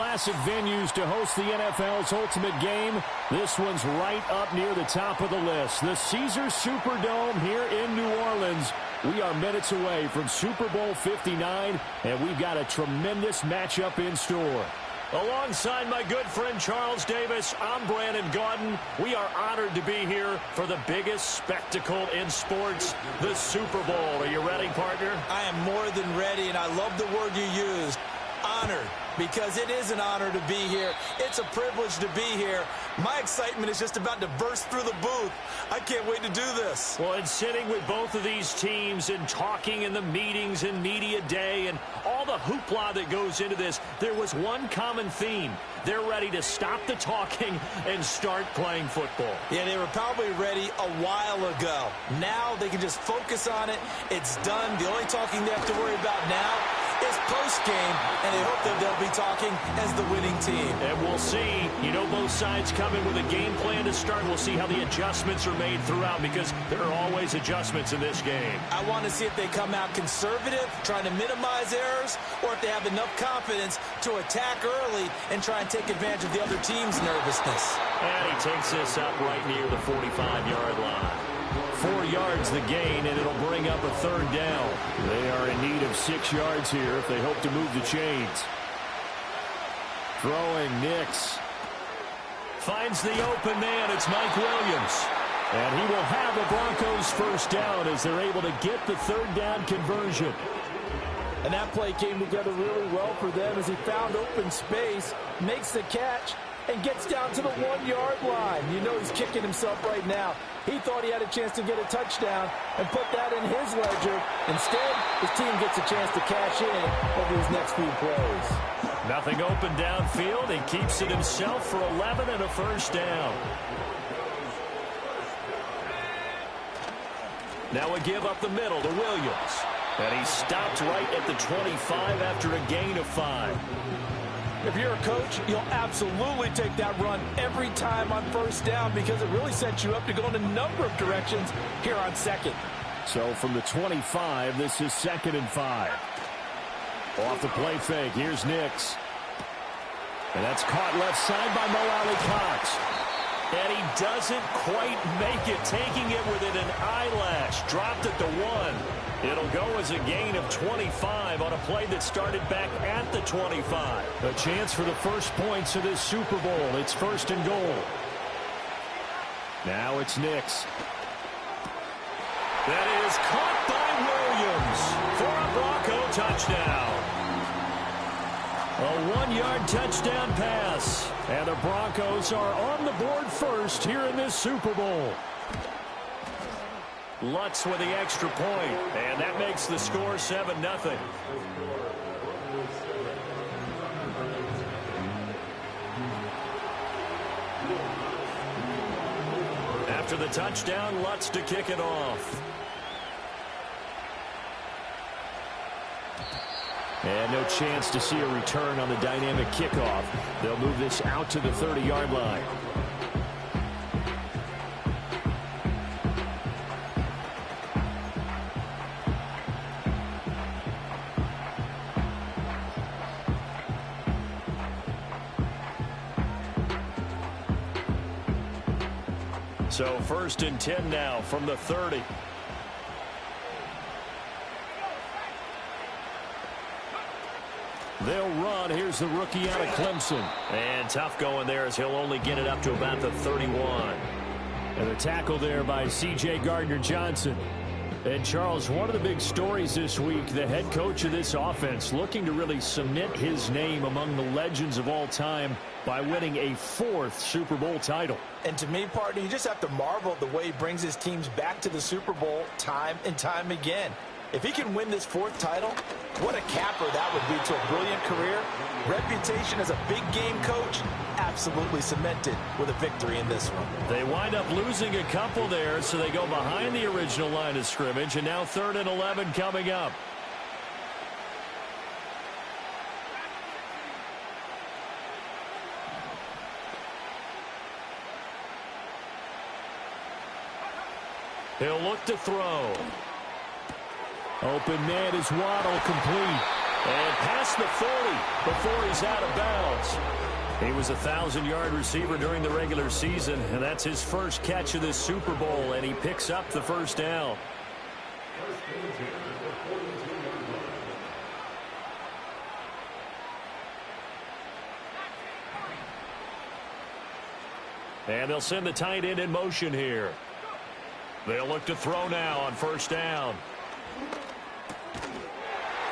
classic venues to host the NFL's ultimate game. This one's right up near the top of the list. The Caesars Superdome here in New Orleans. We are minutes away from Super Bowl 59, and we've got a tremendous matchup in store. Alongside my good friend Charles Davis, I'm Brandon Gaudin. We are honored to be here for the biggest spectacle in sports, the Super Bowl. Are you ready, partner? I am more than ready, and I love the word you used, honored, because it is an honor to be here. It's a privilege to be here. My excitement is just about to burst through the booth. I can't wait to do this. Well, and sitting with both of these teams and talking in the meetings and media day and all the hoopla that goes into this, there was one common theme. They're ready to stop the talking and start playing football. Yeah, they were probably ready a while ago. Now they can just focus on it. It's done. The only talking they have to worry about now is post-game, and they hope that they'll be talking as the winning team. And we'll see. You know, both sides come in with a game plan to start. We'll see how the adjustments are made throughout, because there are always adjustments in this game. I want to see if they come out conservative, trying to minimize errors, or if they have enough confidence to attack early and try and take advantage of the other team's nervousness. And he takes this up right near the 45-yard line. 4 yards the gain, and it'll bring up a third down. They are in need of 6 yards here if they hope to move the chains. Throwing Nix. Finds the open man. It's Mike Williams. And he will have the Broncos first down as they're able to get the third down conversion. And that play came together really well for them as he found open space, makes the catch, and gets down to the 1 yard line. You know he's kicking himself right now. He thought he had a chance to get a touchdown and put that in his ledger. Instead, his team gets a chance to cash in over his next few plays. Nothing open downfield. He keeps it himself for 11 and a first down. Now a give up the middle to Williams. And he stopped right at the 25 after a gain of 5. If you're a coach, you'll absolutely take that run every time on first down because it really sets you up to go in a number of directions here on second. So from the 25, this is 2nd and 5. Off the play fake, here's Nix. And that's caught left side by Mo Alley-Cox. And he doesn't quite make it, taking it within an eyelash. Dropped at the 1. It'll go as a gain of 25 on a play that started back at the 25. A chance for the first points of this Super Bowl. It's 1st and goal. Now it's Nix. That is caught by Williams for a Bronco touchdown. A 1-yard touchdown pass. And the Broncos are on the board first here in this Super Bowl. Lutz with the extra point, and that makes the score 7-0. After the touchdown, Lutz to kick it off. And no chance to see a return on the dynamic kickoff. They'll move this out to the 30-yard line. So 1st and 10 now from the 30. They'll run. Here's the rookie out of Clemson. And tough going there as he'll only get it up to about the 31. And a tackle there by C.J. Gardner-Johnson. And, Charles, one of the big stories this week, the head coach of this offense looking to really cement his name among the legends of all time by winning a 4th Super Bowl title. And to me, partner, you just have to marvel at the way he brings his teams back to the Super Bowl time and time again. If he can win this 4th title, what a capper that would be to a brilliant career. Reputation as a big game coach, absolutely cemented with a victory in this one. They wind up losing a couple there, so they go behind the original line of scrimmage, and now 3rd and 11 coming up. He'll look to throw. Open man is Waddle, complete. And past the 40 before he's out of bounds. He was a 1,000-yard receiver during the regular season, and that's his first catch of this Super Bowl, and he picks up the first down. And they'll send the tight end in motion here. They'll look to throw now on first down.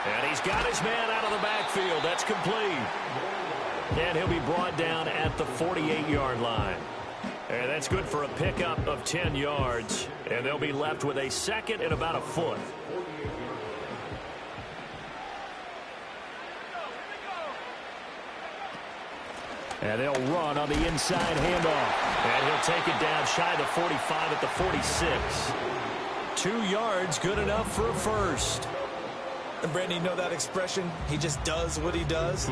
And he's got his man out of the backfield. That's complete. And he'll be brought down at the 48-yard line. And that's good for a pickup of 10 yards. And they'll be left with a second and about a foot. And they'll run on the inside handoff. And he'll take it down shy of the 45 at the 46. 2 yards, good enough for a first. And Brandon, you know that expression? He just does what he does?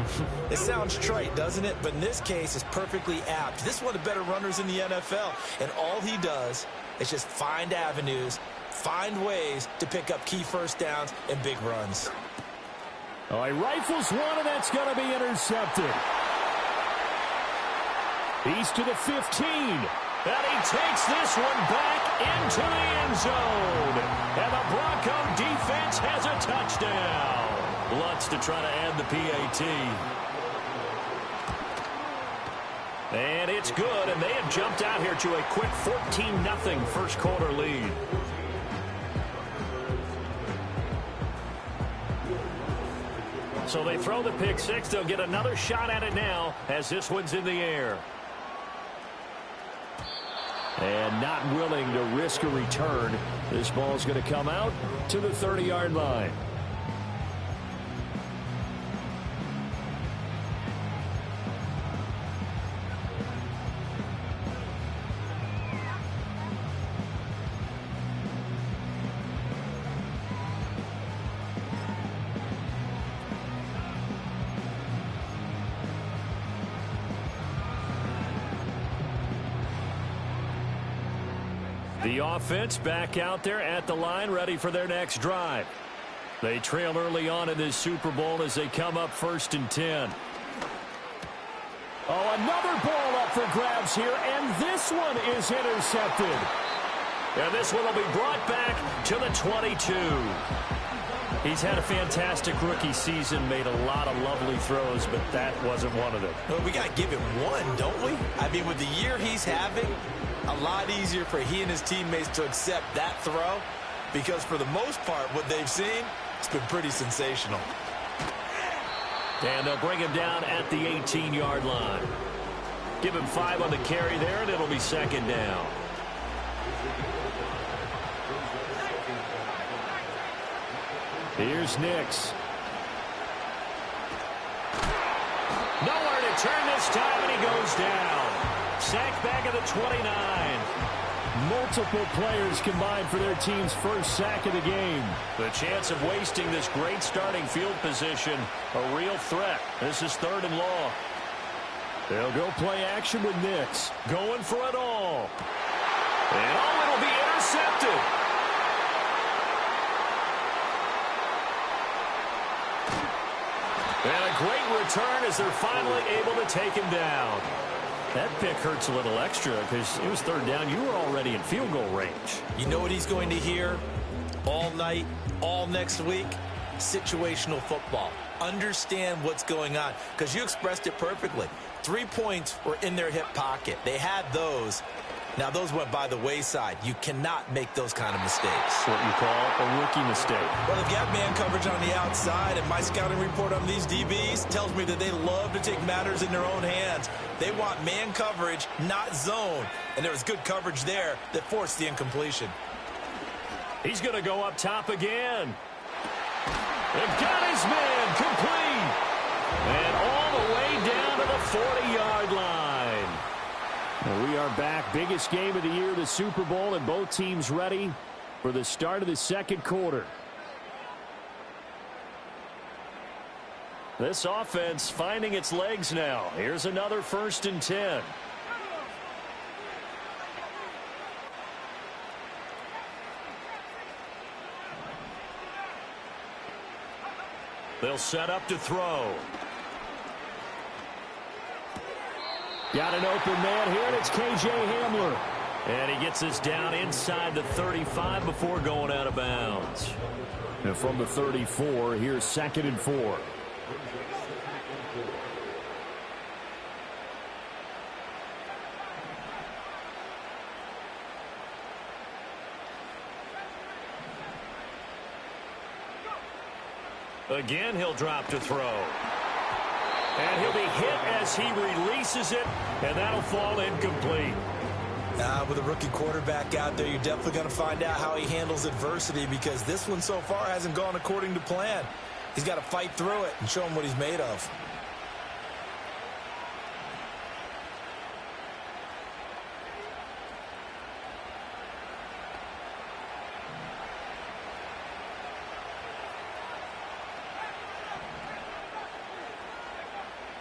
It sounds trite, doesn't it? But in this case, it's perfectly apt. This is one of the better runners in the NFL. And all he does is just find avenues, find ways to pick up key first downs and big runs. Oh, he rifles one, and that's going to be intercepted. He's to the 15. And he takes this one back into the end zone. And the Bronco defense has a touchdown. Lutz to try to add the PAT. And it's good, and they have jumped out here to a quick 14-0 first quarter lead. So they throw the pick six. They'll get another shot at it now as this one's in the air. And not willing to risk a return. This ball's going to come out to the 30-yard line. The offense back out there at the line, ready for their next drive. They trail early on in this Super Bowl as they come up 1st and 10. Oh, another ball up for grabs here, and this one is intercepted. And this one will be brought back to the 22. He's had a fantastic rookie season, made a lot of lovely throws, but that wasn't one of them. Well, we got to give him one, don't we? I mean, with the year he's having, a lot easier for he and his teammates to accept that throw, because for the most part, what they've seen, it's been pretty sensational. And they'll bring him down at the 18-yard line. Give him 5 on the carry there, and it'll be second down. Here's Nix. Nowhere to turn this time, and he goes down. Sacked back at the 29. Multiple players combined for their team's first sack of the game. The chance of wasting this great starting field position, a real threat. This is 3rd and long. They'll go play action with Nix. Going for it all. And oh, it'll be intercepted. And a great return as they're finally able to take him down. That pick hurts a little extra because it was 3rd down. You were already in field goal range. You know what he's going to hear all night, all next week? Situational football. Understand what's going on, because you expressed it perfectly. 3 points were in their hip pocket. They had those. Now, those went by the wayside. You cannot make those kind of mistakes. What you call a rookie mistake. Well, if you have man coverage on the outside, and my scouting report on these DBs tells me that they love to take matters in their own hands. They want man coverage, not zone. And there was good coverage there that forced the incompletion. He's going to go up top again. They've got his man complete. And all the way down to the 40-yard line. We are back. Biggest game of the year, the Super Bowl, and both teams ready for the start of the second quarter. This offense finding its legs now. Here's another 1st and 10. They'll set up to throw. Got an open man here, and it's K.J. Hamler. And he gets this down inside the 35 before going out of bounds. And from the 34, here's 2nd and 4. Again, he'll drop to throw. And he'll be hit as he releases it, and that'll fall incomplete. With a rookie quarterback out there, you're definitely going to find out how he handles adversity, because this one so far hasn't gone according to plan. He's got to fight through it and show him what he's made of.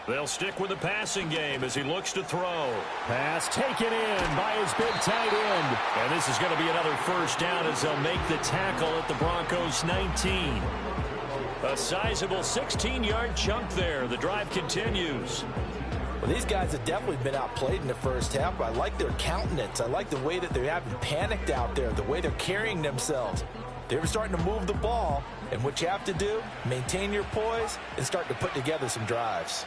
They'll stick with the passing game as he looks to throw. Pass taken in by his big tight end. And this is going to be another first down as they'll make the tackle at the Broncos' 19. A sizable 16-yard chunk there. The drive continues. Well, these guys have definitely been outplayed in the first half, but I like their countenance. I like the way that they're having panicked out there, the way they're carrying themselves. They were starting to move the ball, and what you have to do, maintain your poise and start to put together some drives.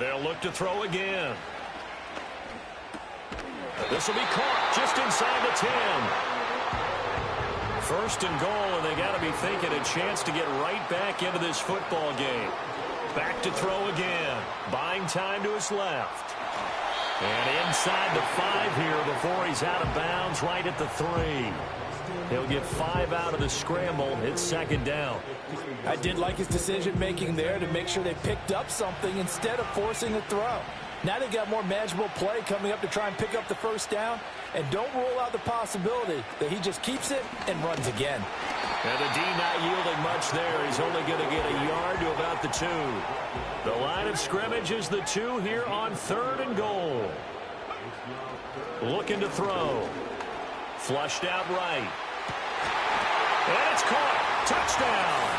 They'll look to throw again. This will be caught just inside the 10. First and goal, and they got to be thinking a chance to get right back into this football game. Back to throw again. Buying time to his left. And inside the 5 here before he's out of bounds right at the 3. He'll get 5 out of the scramble. It's 2nd down. I did like his decision-making there to make sure they picked up something instead of forcing a throw. Now they got more manageable play coming up to try and pick up the first down. And don't rule out the possibility that he just keeps it and runs again. And the D not yielding much there. He's only going to get a yard to about the 2. The line of scrimmage is the 2 here on 3rd and goal. Looking to throw. Flushed out right. And it's caught. Touchdown.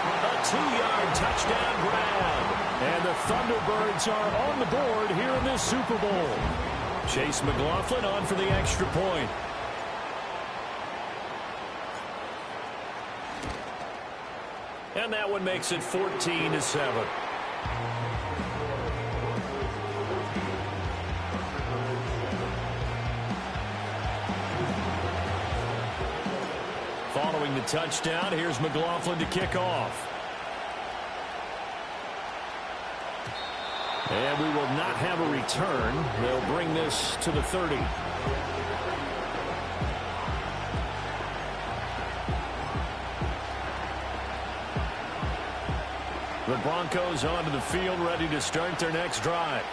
A 2-yard touchdown grab. And the Thunderbirds are on the board here in this Super Bowl. Chase McLaughlin on for the extra point. And that one makes it 14-7. Following the touchdown, here's McLaughlin to kick off. And we will not have a return. They'll bring this to the 30. The Broncos onto the field, ready to start their next drive.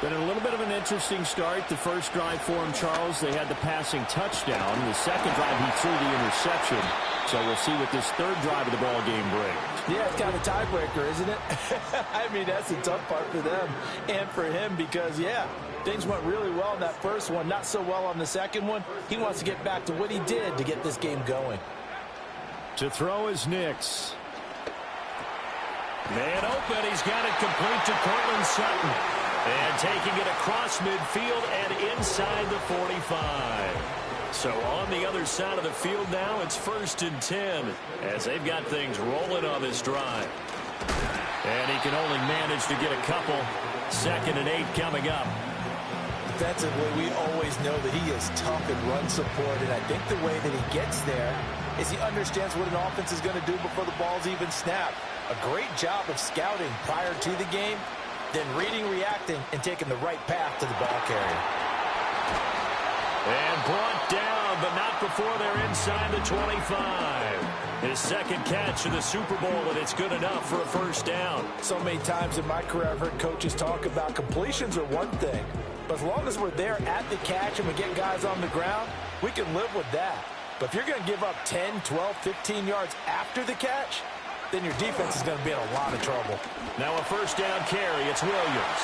Been a little bit of an interesting start. The first drive for him, Charles, they had the passing touchdown. The second drive, he threw the interception. So we'll see what this third drive of the ball game brings. Yeah, it's kind of a tiebreaker, isn't it? I mean, that's the tough part for them and for him because, yeah, things went really well in that first one, not so well on the second one. He wants to get back to what he did to get this game going. To throw is Nix. Man open, he's got it complete to Cortland Sutton. And taking it across midfield and inside the 45. So on the other side of the field now, it's 1st and 10 as they've got things rolling on this drive. And he can only manage to get a couple. 2nd and 8 coming up. Defensively, we always know that he is tough in run support, and I think the way that he gets there is he understands what an offense is going to do before the ball's even snapped. A great job of scouting prior to the game, then reading, reacting, and taking the right path to the ball carrier. And brought down, but not before they're inside the 25. His 2nd catch of the Super Bowl, and it's good enough for a first down. So many times in my career, I've heard coaches talk about completions are one thing, but as long as we're there at the catch and we get guys on the ground, we can live with that. But if you're going to give up 10, 12, 15 yards after the catch, then your defense is going to be in a lot of trouble. Now a first down carry. It's Williams.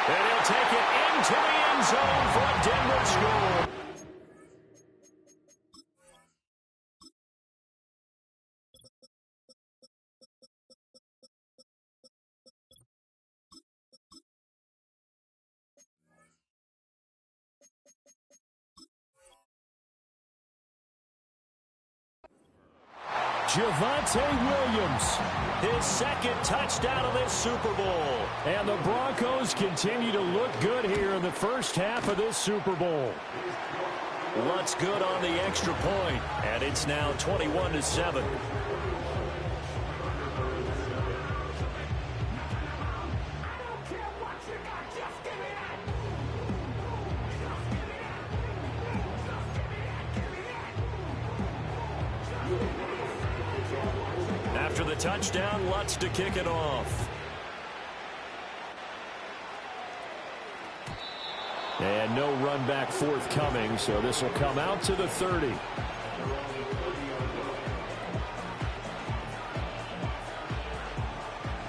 And he'll take it into the end zone for a Denver score. Javonte Williams. His second touchdown of this Super Bowl. And the Broncos continue to look good here in the first half of this Super Bowl. Looks good on the extra point, and it's now 21-7. After the touchdown, Lutz to kick it off. And no run back forthcoming, so this will come out to the 30.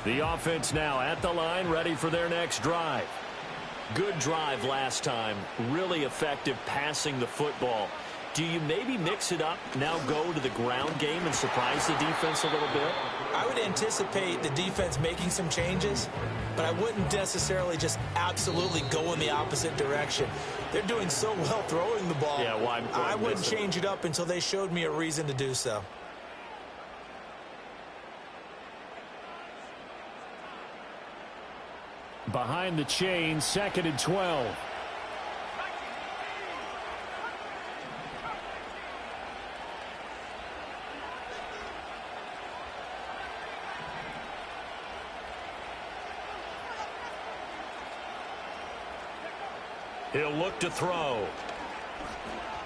The offense now at the line, ready for their next drive. Good drive last time. Really effective passing the football. Do you maybe mix it up, now go to the ground game and surprise the defense a little bit? I would anticipate the defense making some changes, but I wouldn't necessarily just absolutely go in the opposite direction. They're doing so well throwing the ball. Yeah, well, I wouldn't change it up until they showed me a reason to do so. Behind the chain, 2nd and 12. He'll look to throw.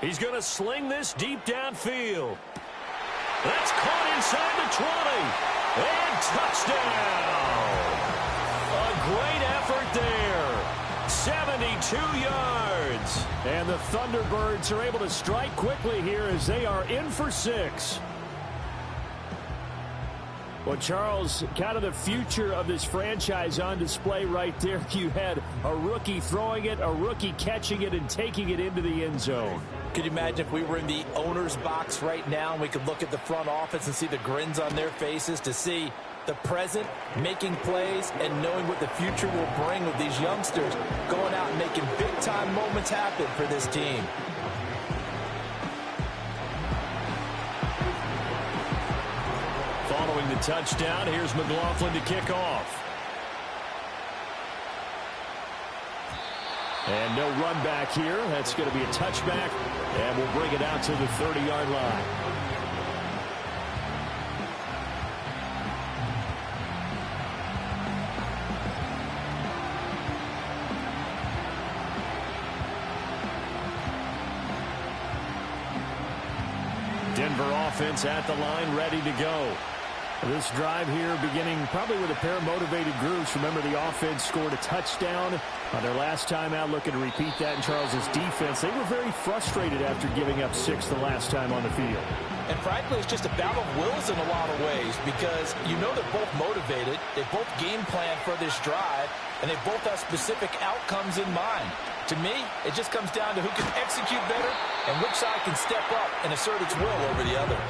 He's going to sling this deep downfield. That's caught inside the 20. And touchdown. A great effort there. 72 yards. And the Thunderbirds are able to strike quickly here as they are in for 6. Well, Charles, kind of the future of this franchise on display right there. You had a rookie throwing it, a rookie catching it, and taking it into the end zone. Could you imagine if we were in the owner's box right now and we could look at the front office and see the grins on their faces, to see the present making plays and knowing what the future will bring with these youngsters going out and making big-time moments happen for this team. Following the touchdown, here's McLaughlin to kick off. And no run back here. That's going to be a touchback, and we'll bring it out to the 30-yard line. Denver offense at the line, ready to go. This drive here beginning probably with a pair of motivated groups. Remember, the offense scored a touchdown on their last time out, looking to repeat that in Charles's defense. They were very frustrated after giving up 6 the last time on the field. And frankly, it's just a battle of wills in a lot of ways, because you know they're both motivated, they both game plan for this drive, and they both have specific outcomes in mind. To me, it just comes down to who can execute better and which side can step up and assert its will over the other.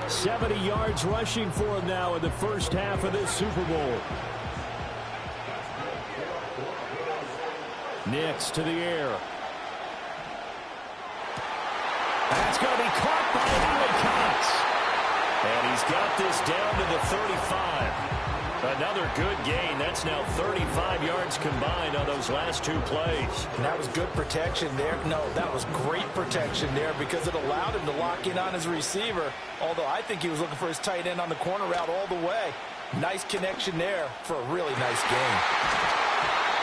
70 yards rushing for him now in the first half of this Super Bowl. Nix to the air. That's going to be caught by Allen Cox. And he's got this down to the 35. Another good gain. That's now 35 yards combined on those last 2 plays. And that was good protection there. No, that was great protection there, because it allowed him to lock in on his receiver, although I think he was looking for his tight end on the corner route all the way. Nice connection there for a really nice gain.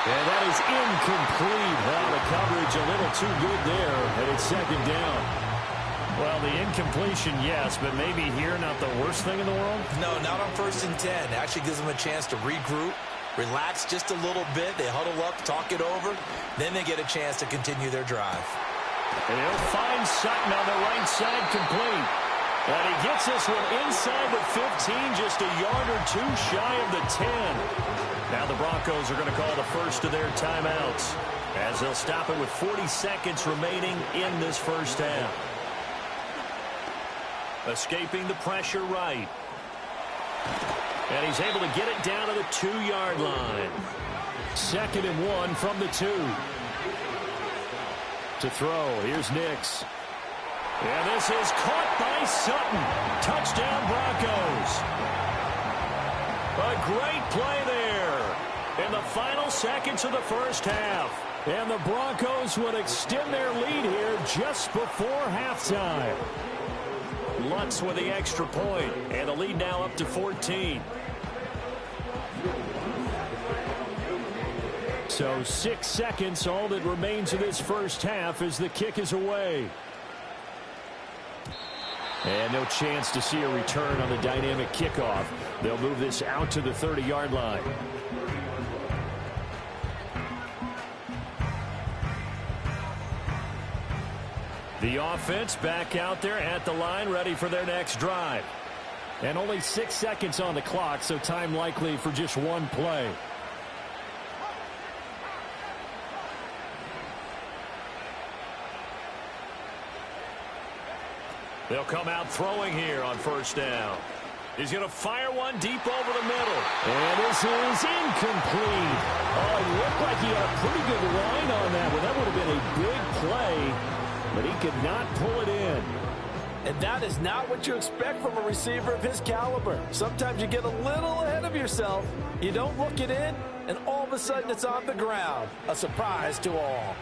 And that is incomplete. Well, the coverage a little too good there, and it's 2nd down. Well, the incompletion, yes, but maybe here not the worst thing in the world? No, not on 1st and 10. Actually gives them a chance to regroup, relax just a little bit. They huddle up, talk it over. Then they get a chance to continue their drive. And he'll find Sutton on the right side, complete. And he gets this one inside the 15, just a yard or 2 shy of the 10. Now the Broncos are going to call the first of their timeouts, as they'll stop it with 40 seconds remaining in this first half. Escaping the pressure right. And he's able to get it down to the 2-yard line. 2nd and 1 from the 2. To throw, here's Nix. And this is caught by Sutton. Touchdown, Broncos. A great play there in the final seconds of the first half. And the Broncos would extend their lead here just before halftime. Lutz with the extra point, and the lead now up to 14. So 6 seconds, all that remains of this first half as the kick is away. And no chance to see a return on the dynamic kickoff. They'll move this out to the 30-yard line. The offense back out there at the line, ready for their next drive. And only 6 seconds on the clock, so time likely for just one play. They'll come out throwing here on first down. He's going to fire one deep over the middle. And this is incomplete. Oh, it looked like he had a pretty good line on that one. That would have been a big play, but he could not pull it in. And that is not what you expect from a receiver of his caliber. Sometimes you get a little ahead of yourself. You don't look it in, and all of a sudden it's on the ground. A surprise to all.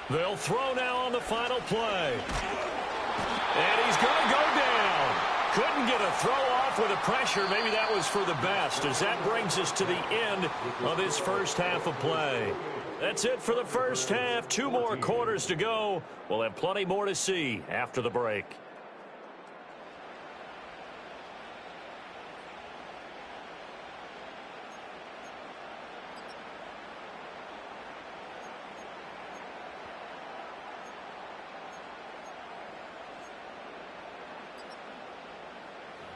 They'll throw now on the final play. And he's going to go down. Couldn't get a throw off with the pressure. Maybe that was for the best, as that brings us to the end of this first half of play. That's it for the first half. 2 more quarters to go. We'll have plenty more to see after the break.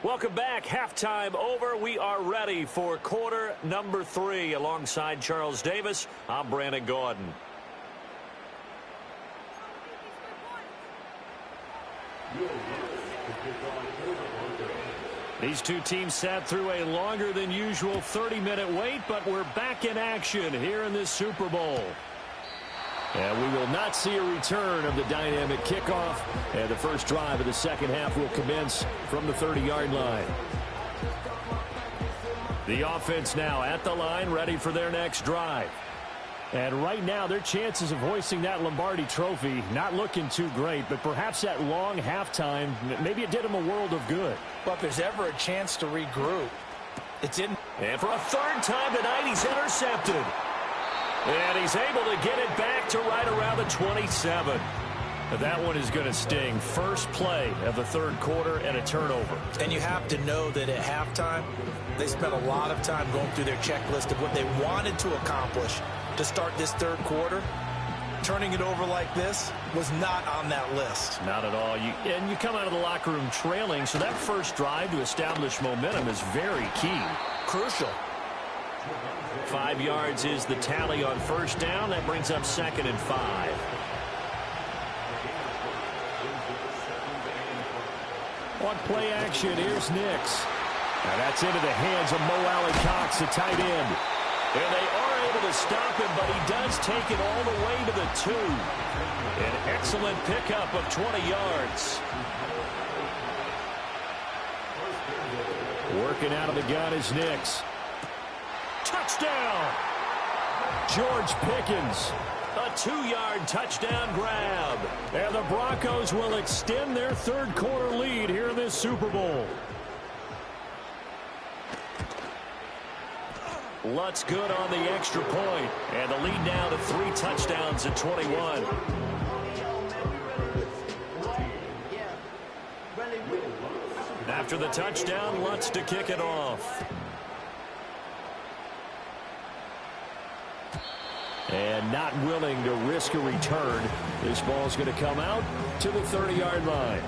Welcome back. Halftime over. We are ready for quarter number 3. Alongside Charles Davis, I'm Brandon Gordon. These two teams sat through a longer than usual 30-minute wait, but we're back in action here in this Super Bowl. And we will not see a return of the dynamic kickoff. And the first drive of the second half will commence from the 30-yard line. The offense now at the line, ready for their next drive. And right now, their chances of hoisting that Lombardi trophy not looking too great, but perhaps that long halftime, maybe it did them a world of good. But if there's ever a chance to regroup, it's in. And for a third time tonight, he's intercepted. And he's able to get it back to right around the 27. That one is going to sting. First play of the third quarter and a turnover. And you have to know that at halftime, they spent a lot of time going through their checklist of what they wanted to accomplish to start this third quarter. Turning it over like this was not on that list. Not at all. And you come out of the locker room trailing, so that first drive to establish momentum is very key. Crucial. 5 yards is the tally on first down. That brings up 2nd and 5. On play action, here's Nix. Now that's into the hands of Mo Alley-Cox, the tight end. And they are able to stop him, but he does take it all the way to the 2. An excellent pickup of 20 yards. Working out of the gun is Nix. Touchdown! George Pickens. A 2-yard touchdown grab. And the Broncos will extend their third quarter lead here in this Super Bowl. Lutz good on the extra point. And the lead now to 3 touchdowns at 21. After the touchdown, Lutz to kick it off. And not willing to risk a return. This ball's going to come out to the 30-yard line.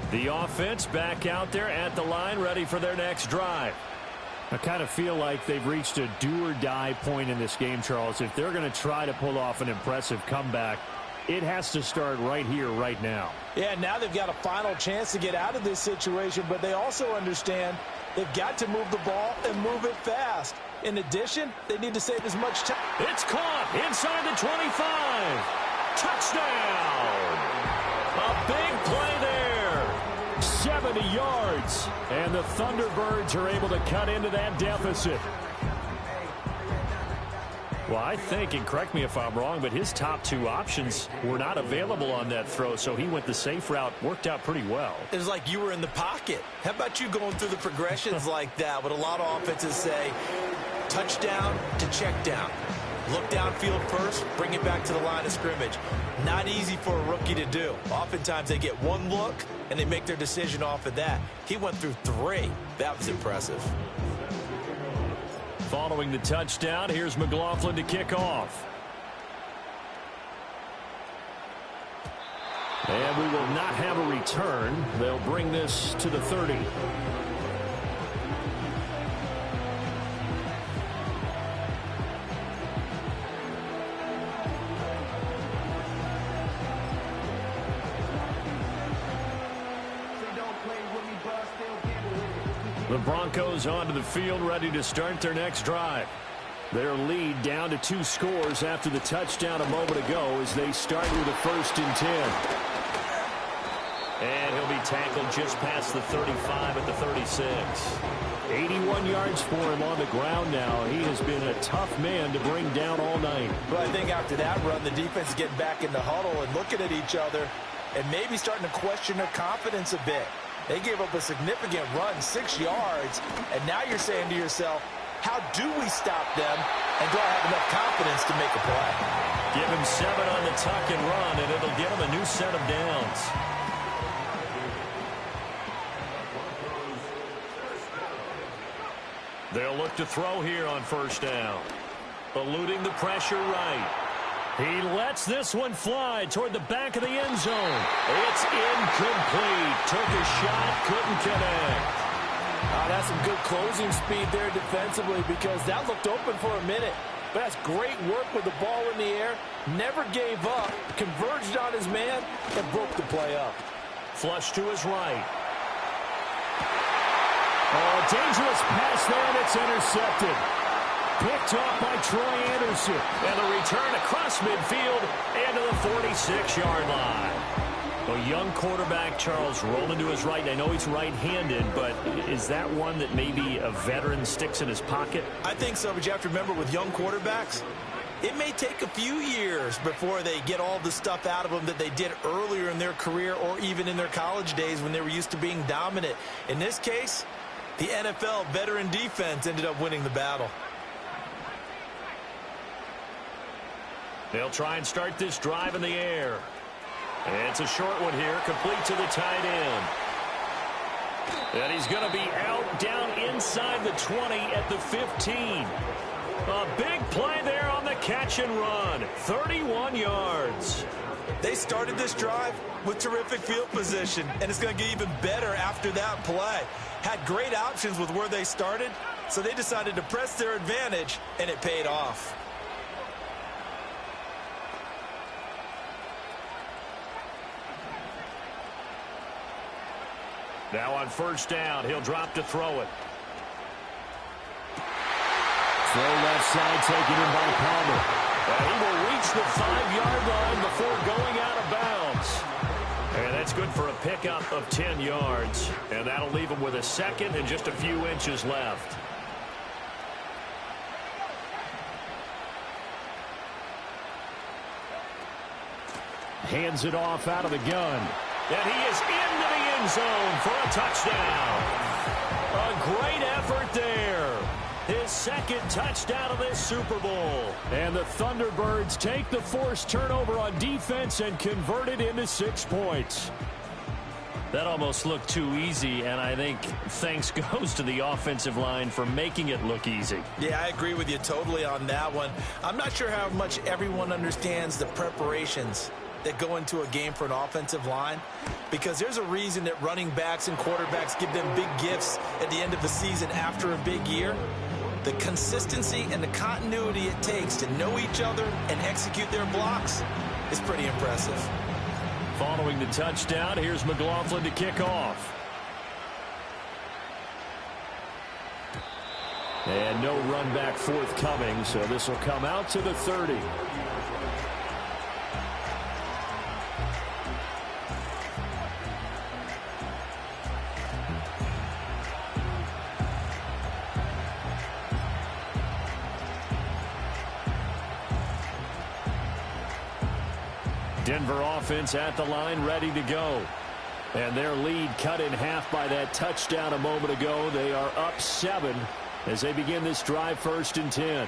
The offense back out there at the line, ready for their next drive. I kind of feel like they've reached a do-or-die point in this game, Charles. If they're going to try to pull off an impressive comeback, it has to start right here, right now. Yeah, now they've got a final chance to get out of this situation, but they also understand they've got to move the ball and move it fast. In addition, they need to save as much time. It's caught inside the 25. Touchdown! A big play there. 70 yards. And the Thunderbirds are able to cut into that deficit. Well, I think, and correct me if I'm wrong, but his top two options were not available on that throw, so he went the safe route. Worked out pretty well. It was like you were in the pocket. How about you going through the progressions like that? What a lot of offenses say, touchdown to check down. Look downfield first, bring it back to the line of scrimmage. Not easy for a rookie to do. Oftentimes they get one look, and they make their decision off of that. He went through three. That was impressive. Following the touchdown, here's McLaughlin to kick off. And we will not have a return. They'll bring this to the 30. The Broncos onto the field, ready to start their next drive. Their lead down to 2 scores after the touchdown a moment ago as they start with a 1st and 10. And he'll be tackled just past the 35 at the 36. 81 yards for him on the ground now. He has been a tough man to bring down all night. But I think after that run, the defense is getting back in the huddle and looking at each other and maybe starting to question their confidence a bit. They gave up a significant run, 6 yards, and now you're saying to yourself, how do we stop them, and do I have enough confidence to make a play? Give him 7 on the tuck and run, and it'll give him a new set of downs. They'll look to throw here on 1st down. Eluding the pressure right. He lets this one fly toward the back of the end zone. It's incomplete. Took a shot, couldn't connect. That's some good closing speed there defensively because that looked open for a minute. But that's great work with the ball in the air. Never gave up, converged on his man, and broke the play up. Flush to his right. Oh, dangerous pass there, and it's intercepted. Picked off by Troy Anderson. And the return across midfield and to the 46-yard line. A young quarterback, Charles, rolling to his right. I know he's right-handed, but is that one that maybe a veteran sticks in his pocket? I think so, but you have to remember with young quarterbacks, it may take a few years before they get all the stuff out of them that they did earlier in their career or even in their college days when they were used to being dominant. In this case, the NFL veteran defense ended up winning the battle. They'll try and start this drive in the air. And it's a short one here, complete to the tight end. And he's going to be out down inside the 20 at the 15. A big play there on the catch and run. 31 yards. They started this drive with terrific field position, and it's going to get even better after that play. Had great options with where they started, so they decided to press their advantage, and it paid off. Now on 1st down, he'll drop to throw it. Throw left side, taken in by Palmer. And he will reach the 5-yard line before going out of bounds. And that's good for a pickup of 10 yards. And that'll leave him with a 2nd and just a few inches left. Hands it off out of the gun. And he is into the end zone for a touchdown. A great effort there. His 2nd touchdown of this Super Bowl. And the Thunderbirds take the forced turnover on defense and convert it into 6 points. That almost looked too easy, and I think thanks goes to the offensive line for making it look easy. Yeah, I agree with you totally on that one. I'm not sure how much everyone understands the preparations that go into a game for an offensive line, because there's a reason that running backs and quarterbacks give them big gifts at the end of the season after a big year. The consistency and the continuity it takes to know each other and execute their blocks is pretty impressive. Following the touchdown, here's McLaughlin to kick off. And no run back forthcoming, so this will come out to the 30. Denver offense at the line, ready to go. And their lead cut in half by that touchdown a moment ago. They are up 7 as they begin this drive, 1st and 10.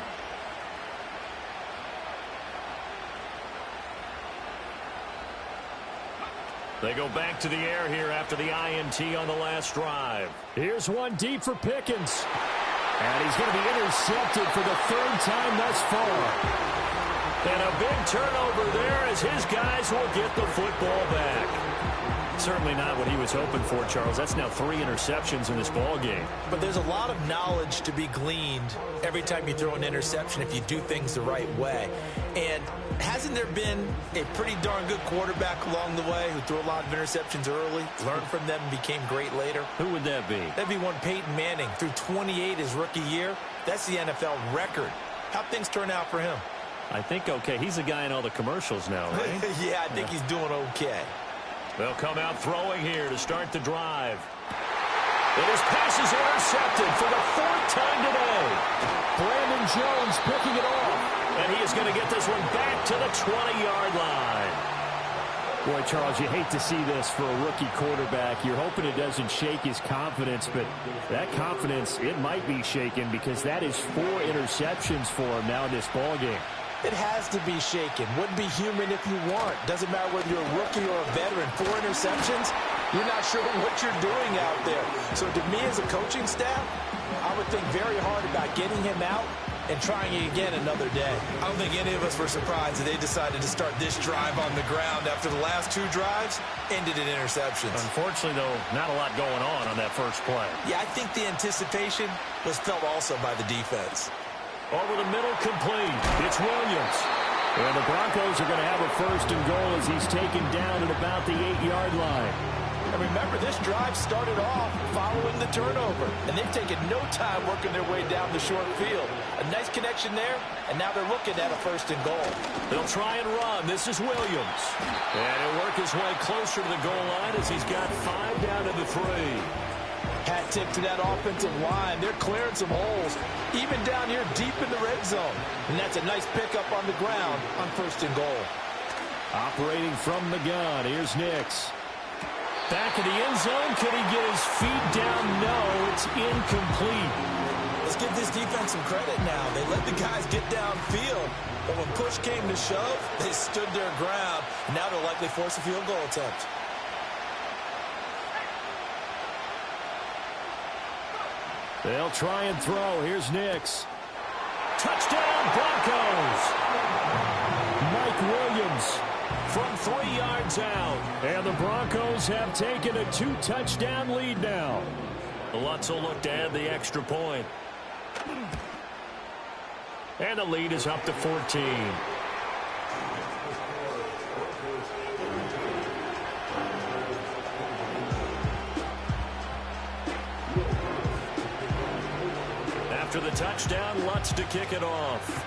They go back to the air here after the INT on the last drive. Here's one deep for Pickens. And he's going to be intercepted for the 3rd time thus far. And a big turnover there as his guys will get the football back. Certainly not what he was hoping for, Charles. That's now 3 interceptions in this ball game. But there's a lot of knowledge to be gleaned every time you throw an interception if you do things the right way. And hasn't there been a pretty darn good quarterback along the way who threw a lot of interceptions early, learned from them, and became great later? Who would that be? That'd be one Peyton Manning. Threw 28 his rookie year. That's the NFL record. How'd things turn out for him? I think okay. He's a guy in all the commercials now, right? Yeah, I think he's doing okay. They'll come out throwing here to start the drive. And his pass is intercepted for the 4th time today. Brandon Jones picking it off. And he is going to get this one back to the 20-yard line. Boy, Charles, you hate to see this for a rookie quarterback. You're hoping it doesn't shake his confidence, but that confidence, it might be shaken because that is 4 interceptions for him now in this ballgame. It has to be shaken. Wouldn't be human if you weren't. Doesn't matter whether you're a rookie or a veteran. 4 interceptions, you're not sure what you're doing out there. So to me as a coaching staff, I would think very hard about getting him out and trying it again another day. I don't think any of us were surprised that they decided to start this drive on the ground after the last 2 drives ended in interceptions. Unfortunately, though, not a lot going on that first play. Yeah, I think the anticipation was felt also by the defense. Over the middle, complete. It's Williams. And the Broncos are going to have a 1st and goal as he's taken down at about the 8-yard line. And remember, this drive started off following the turnover, and they've taken no time working their way down the short field. A nice connection there, and now they're looking at a 1st and goal. They'll try and run. This is Williams. And he'll work his way closer to the goal line as he's got 5 down to the 3. Hat tip to that offensive line. They're clearing some holes, even down here deep in the red zone. And that's a nice pickup on the ground on 1st and goal. Operating from the gun, here's Nix. Back in the end zone. Could he get his feet down? No, it's incomplete. Let's give this defense some credit now. They let the guys get downfield, but when push came to shove, they stood their ground. Now they'll likely force a field goal attempt. They'll try and throw. Here's Nix. Touchdown, Broncos. Mike Williams from 3 yards out. And the Broncos have taken a 2-touchdown lead now. The Lutz will look to add the extra point. And the lead is up to 14. After the touchdown, Lutz to kick it off.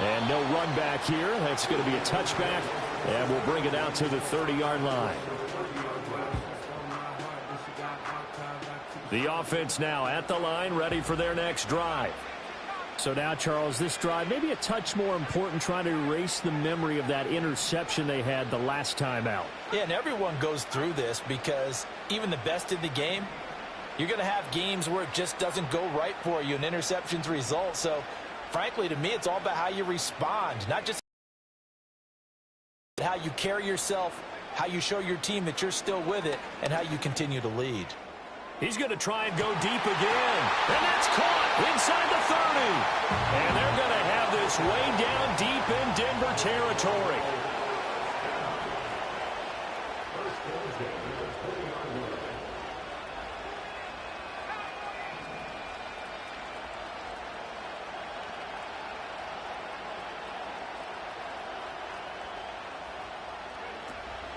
And no run back here. That's going to be a touchback. And we'll bring it out to the 30-yard line. The offense now at the line, ready for their next drive. So now, Charles, this drive maybe a touch more important, trying to erase the memory of that interception they had the last time out. Yeah, and everyone goes through this because even the best in the game, you're going to have games where it just doesn't go right for you, and interceptions result. So, frankly, to me, it's all about how you respond, not just how you carry yourself, how you show your team that you're still with it, and how you continue to lead. He's going to try and go deep again. And that's caught inside the 30. And they're going to have this this way down deep in Denver territory.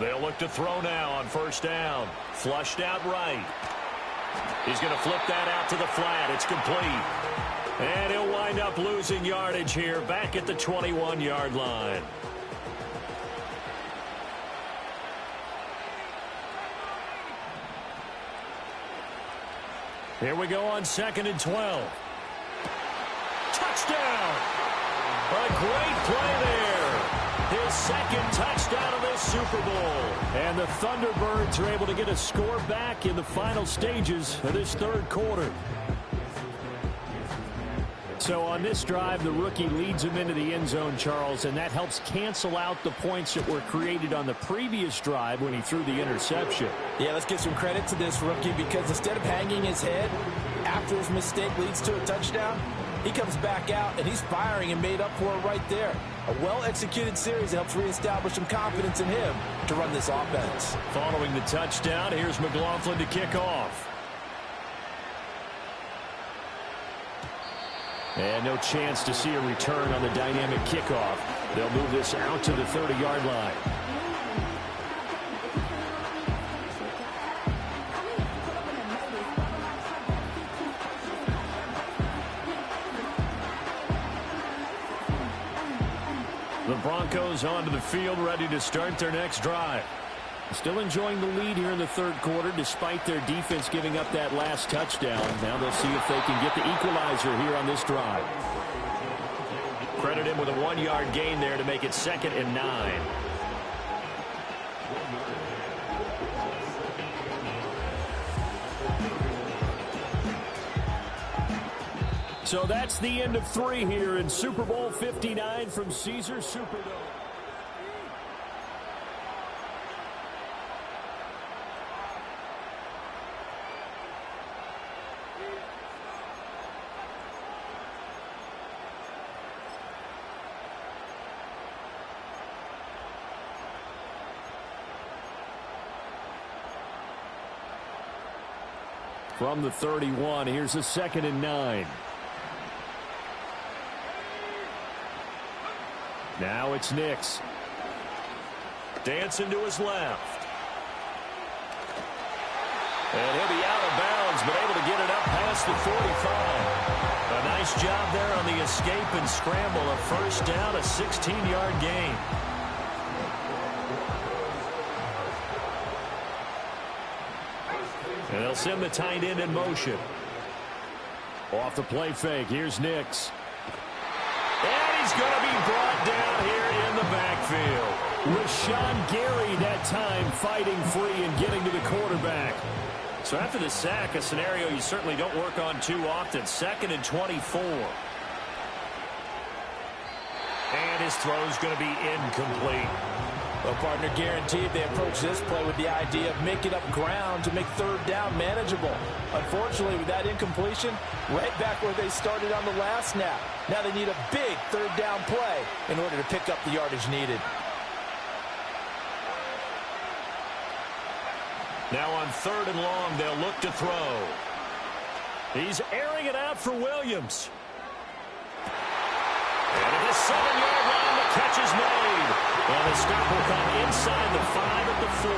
They'll look to throw now on first down. Flushed out right. He's going to flip that out to the flat. It's complete. And he'll wind up losing yardage here back at the 21-yard line. Here we go on 2nd and 12. Touchdown! A great play there. His second touchdown of this Super Bowl. And the Thunderbirds are able to get a score back in the final stages of this third quarter. So on this drive, the rookie leads him into the end zone, Charles, and that helps cancel out the points that were created on the previous drive when he threw the interception. Yeah, let's give some credit to this rookie because instead of hanging his head after his mistake leads to a touchdown, he comes back out and he's firing and made up for it right there. A well-executed series helps reestablish some confidence in him to run this offense. Following the touchdown, here's McLaughlin to kick off. And no chance to see a return on the dynamic kickoff. They'll move this out to the 30-yard line. The Broncos onto the field, ready to start their next drive. Still enjoying the lead here in the third quarter, despite their defense giving up that last touchdown. Now they'll see if they can get the equalizer here on this drive. Credit him with a 1-yard gain there to make it 2nd and 9. So that's the end of 3 here in Super Bowl 59 from Caesars Superdome. From the 31, here's a 2nd and 9. Now it's Nix. Dancing to his left. And he'll be out of bounds, but able to get it up past the 45. A nice job there on the escape and scramble. A first down, a 16-yard gain. And they'll send the tight end in motion. Off the play fake, here's Nix. And he's going to be brought down here in the backfield. Rashawn Gary that time fighting free and getting to the quarterback. So after the sack, a scenario you certainly don't work on too often. 2nd and 24. And his throw's going to be incomplete. Well, partner, guaranteed they approach this play with the idea of making up ground to make third down manageable. Unfortunately, with that incompletion, right back where they started on the last snap. Now they need a big third down play in order to pick up the yardage needed. Now on 3rd and long, they'll look to throw. He's airing it out for Williams. And at the 7-yard line, the catch is made. And the stop will come inside the 5 at the 4.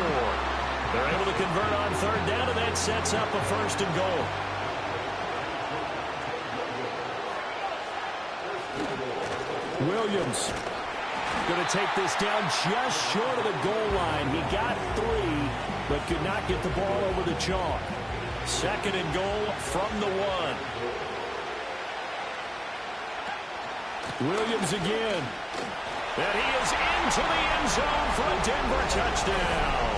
They're able to convert on 3rd down, and that sets up a 1st and goal. Williams going to take this down just short of the goal line. He got 3, but could not get the ball over the chalk. 2nd and goal from the 1. Williams again. And he is into the end zone for a Denver touchdown.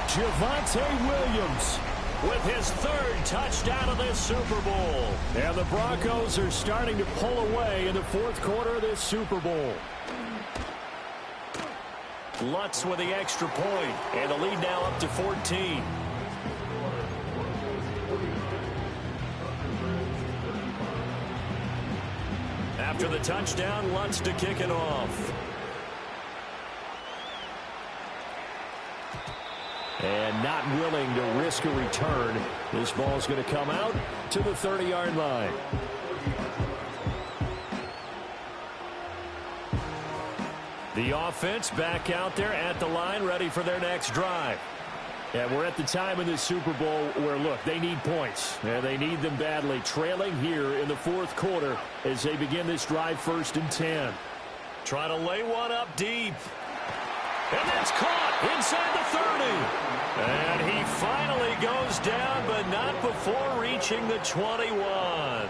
Javonte Williams with his 3rd touchdown of this Super Bowl. And the Broncos are starting to pull away in the 4th quarter of this Super Bowl. Lutz with the extra point, and the lead now up to 14. After the touchdown, Lutz to kick it off. And not willing to risk a return. This ball's going to come out to the 30-yard line. The offense back out there at the line, ready for their next drive. And we're at the time in the Super Bowl where, look, they need points. And they need them badly. Trailing here in the fourth quarter as they begin this drive 1st and 10. Trying to lay one up deep. And that's caught inside the 30. And he finally goes down, but not before reaching the 21.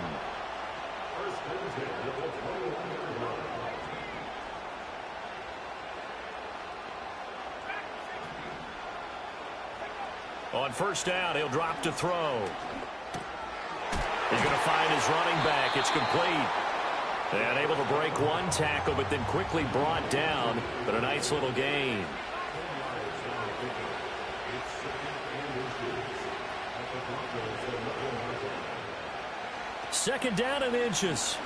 On first down, he'll drop to throw. He's going to find his running back. It's complete. And able to break one tackle, but then quickly brought down. But a nice little gain. Second down and inches.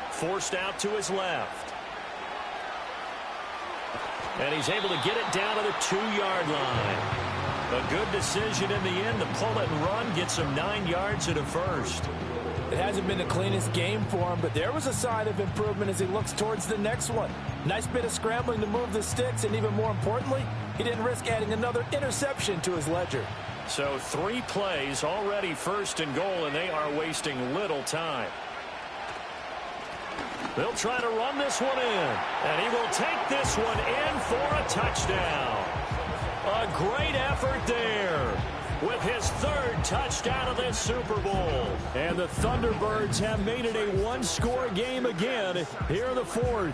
Forced out to his left. And he's able to get it down to the 2-yard line. A good decision in the end to pull it and run, get some 9 yards at a first. It hasn't been the cleanest game for him, but there was a sign of improvement as he looks towards the next one. Nice bit of scrambling to move the sticks, and even more importantly, he didn't risk adding another interception to his ledger. So 3 plays, already 1st and goal, and they are wasting little time. They'll try to run this one in, and he will take this one in for a touchdown. A great effort there with his 3rd touchdown of this Super Bowl. And the Thunderbirds have made it a one-score game again here in the 4th.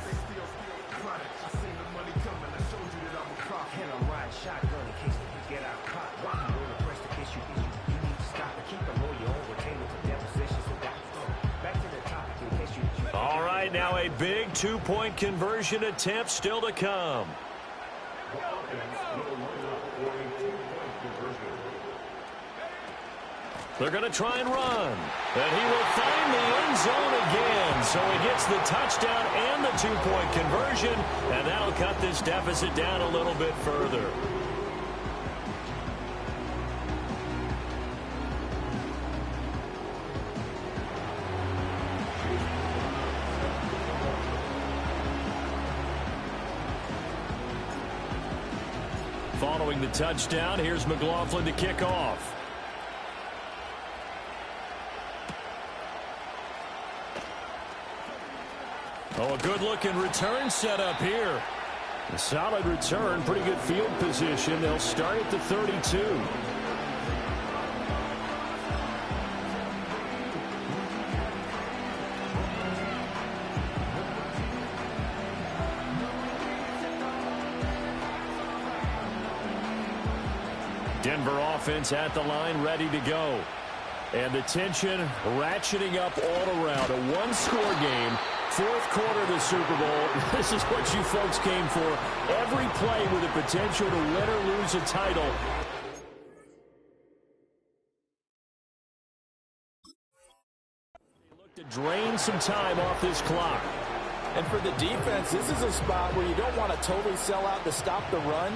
All right, now a big 2-point conversion attempt still to come. They're going to try and run. And he will find the end zone again. So he gets the touchdown and the 2-point conversion. And that'll cut this deficit down a little bit further. Following the touchdown, here's McLaughlin to kick off. Oh, a good-looking return set up here. A solid return, pretty good field position. They'll start at the 32. Denver offense at the line, ready to go. And the tension ratcheting up all around. A one-score game. 4th quarter of the Super Bowl. This is what you folks came for. Every play with the potential to win or lose a title. They look to drain some time off this clock. And for the defense, this is a spot where you don't want to totally sell out to stop the run,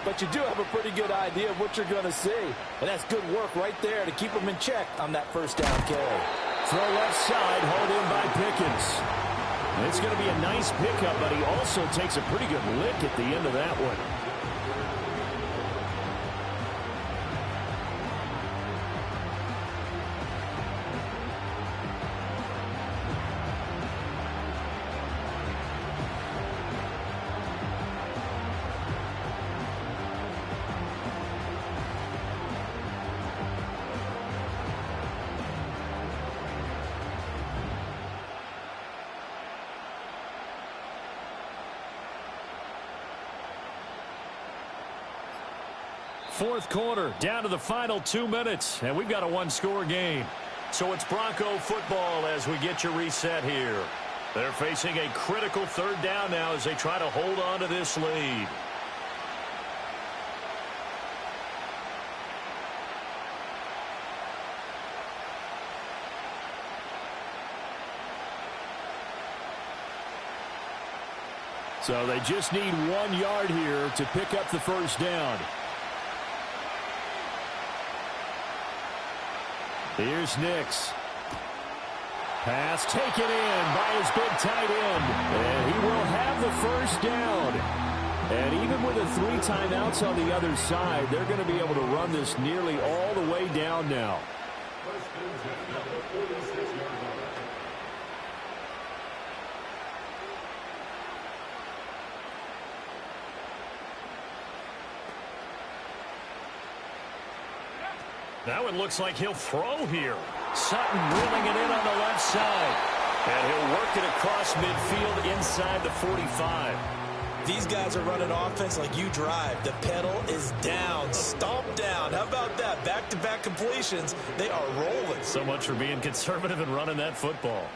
but you do have a pretty good idea of what you're going to see. And that's good work right there to keep them in check on that first down carry. Throw left side, hauled in by Pickens. It's going to be a nice pickup, but he also takes a pretty good lick at the end of that one. Fourth quarter, down to the final 2 minutes, and we've got a one-score game. So it's Bronco football as we get you reset here. They're facing a critical 3rd down now as they try to hold on to this lead. So they just need 1 yard here to pick up the first down. Here's Nix. Pass taken in by his big tight end. And he will have the first down. And even with the 3 timeouts on the other side, they're going to be able to run this nearly all the way down now. Now it looks like he'll throw here. Sutton reeling it in on the left side. And he'll work it across midfield inside the 45. These guys are running offense like you drive. The pedal is down, stomp down. How about that? Back-to-back completions. They are rolling. So much for being conservative and running that football.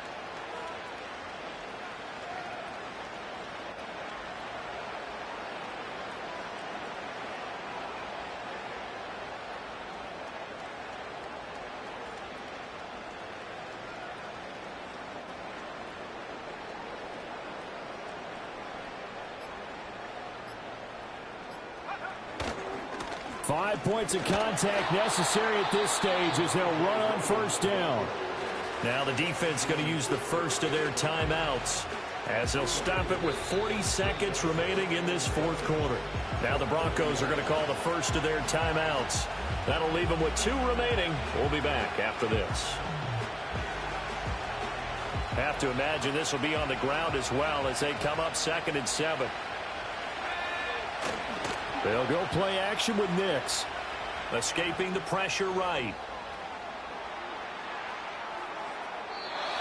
Five points of contact necessary at this stage as they'll run on first down. Now the defense going to use the first of their timeouts as they'll stop it with 40 seconds remaining in this fourth quarter. Now the Broncos are going to call the first of their timeouts. That'll leave them with 2 remaining. We'll be back after this. Have to imagine this will be on the ground as well as they come up 2nd and 7. They'll go play action with Nix. Escaping the pressure right.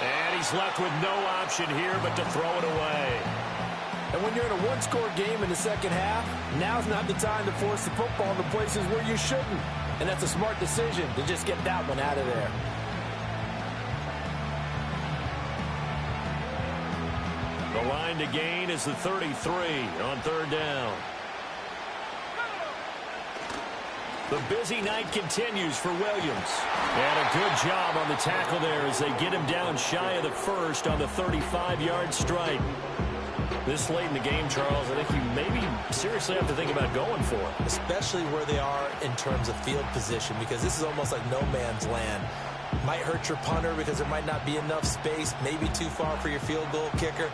And he's left with no option here but to throw it away. And when you're in a one-score game in the second half, now's not the time to force the football in the places where you shouldn't. And that's a smart decision to just get that one out of there. The line to gain is the 33 on 3rd down. The busy night continues for Williams. And a good job on the tackle there as they get him down shy of the first on the 35-yard strike. This late in the game, Charles, I think you maybe seriously have to think about going for it. Especially where they are in terms of field position, because this is almost like no man's land. Might hurt your punter because there might not be enough space, maybe too far for your field goal kicker.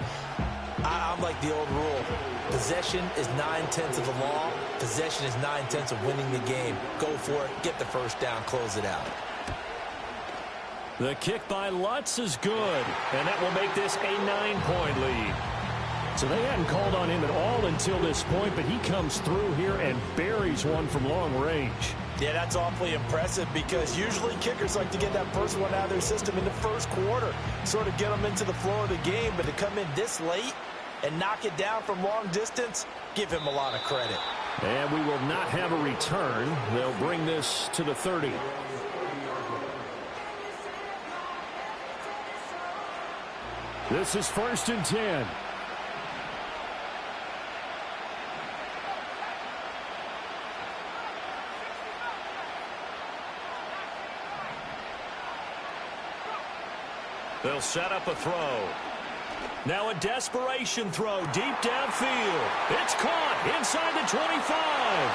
I'm like the old rule. Possession is 9/10 of the law. Possession is 9/10 of winning the game. Go for it. Get the first down. Close it out. The kick by Lutz is good, and that will make this a 9-point lead. So they hadn't called on him at all until this point, but he comes through here and buries one from long range. Yeah, that's awfully impressive because usually kickers like to get that first one out of their system in the first quarter, sort of get them into the flow of the game, but to come in this late and knock it down from long distance, give him a lot of credit. And we will not have a return. They'll bring this to the 30. This is 1st and 10. They'll set up a throw. Now a desperation throw deep downfield. It's caught inside the 25.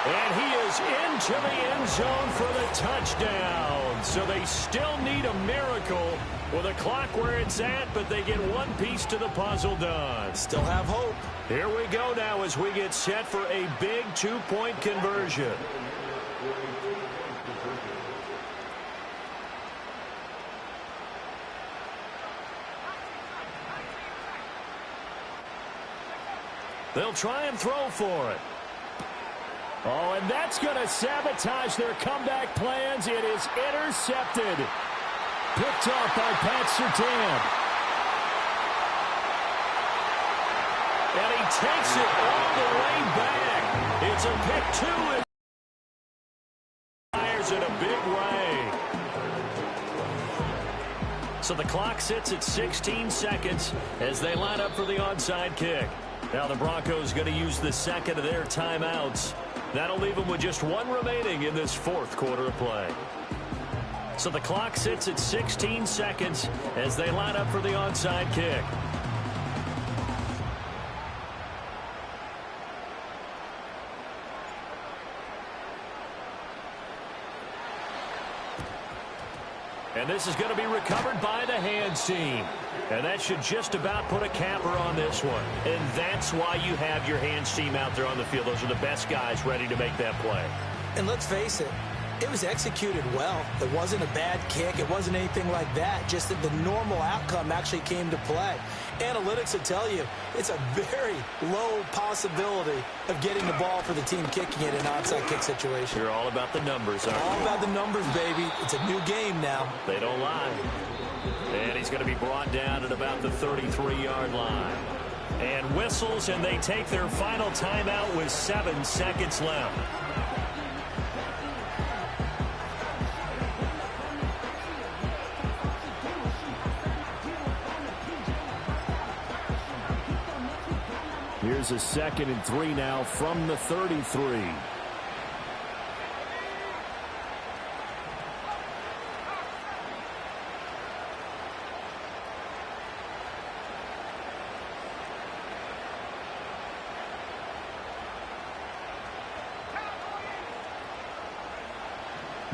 And he is into the end zone for the touchdown. So they still need a miracle with the clock where it's at, but they get one piece to the puzzle done. Still have hope. Here we go now as we get set for a big 2-point conversion. They'll try and throw for it. Oh, and that's going to sabotage their comeback plans. It is intercepted. Picked off by Pat Surtain. And he takes it all the way back. It's a pick 2. And fires in a big way. So the clock sits at 16 seconds as they line up for the onside kick. Now the Broncos going to use the second of their timeouts. That'll leave them with just 1 remaining in this fourth quarter of play. So the clock sits at 16 seconds as they line up for the onside kick. And this is going to be recovered by the hands team. And that should just about put a capper on this one. And that's why you have your hands team out there on the field. Those are the best guys ready to make that play. And let's face it, it was executed well. It wasn't a bad kick. It wasn't anything like that. Just that the normal outcome actually came to play. Analytics will tell you it's a very low possibility of getting the ball for the team kicking it in an onside kick situation. You're all about the numbers, aren't you? All about the numbers, baby. It's a new game now. They don't lie. And he's going to be brought down at about the 33-yard line. And whistles, and they take their final timeout with 7 seconds left. Here's a 2nd and 3 now from the 33.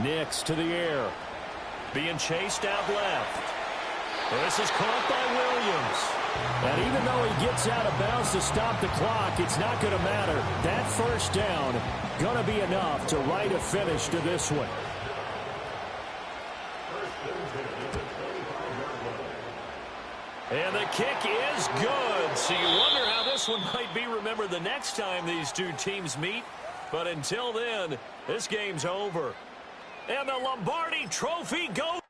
Nix to the air. Being chased out left. This is caught by Williams. And even though he gets out of bounds to stop the clock, it's not going to matter. That first down going to be enough to write a finish to this one. And the kick is good. So you wonder how this one might be remembered the next time these two teams meet. But until then, this game's over. And the Lombardi Trophy goes.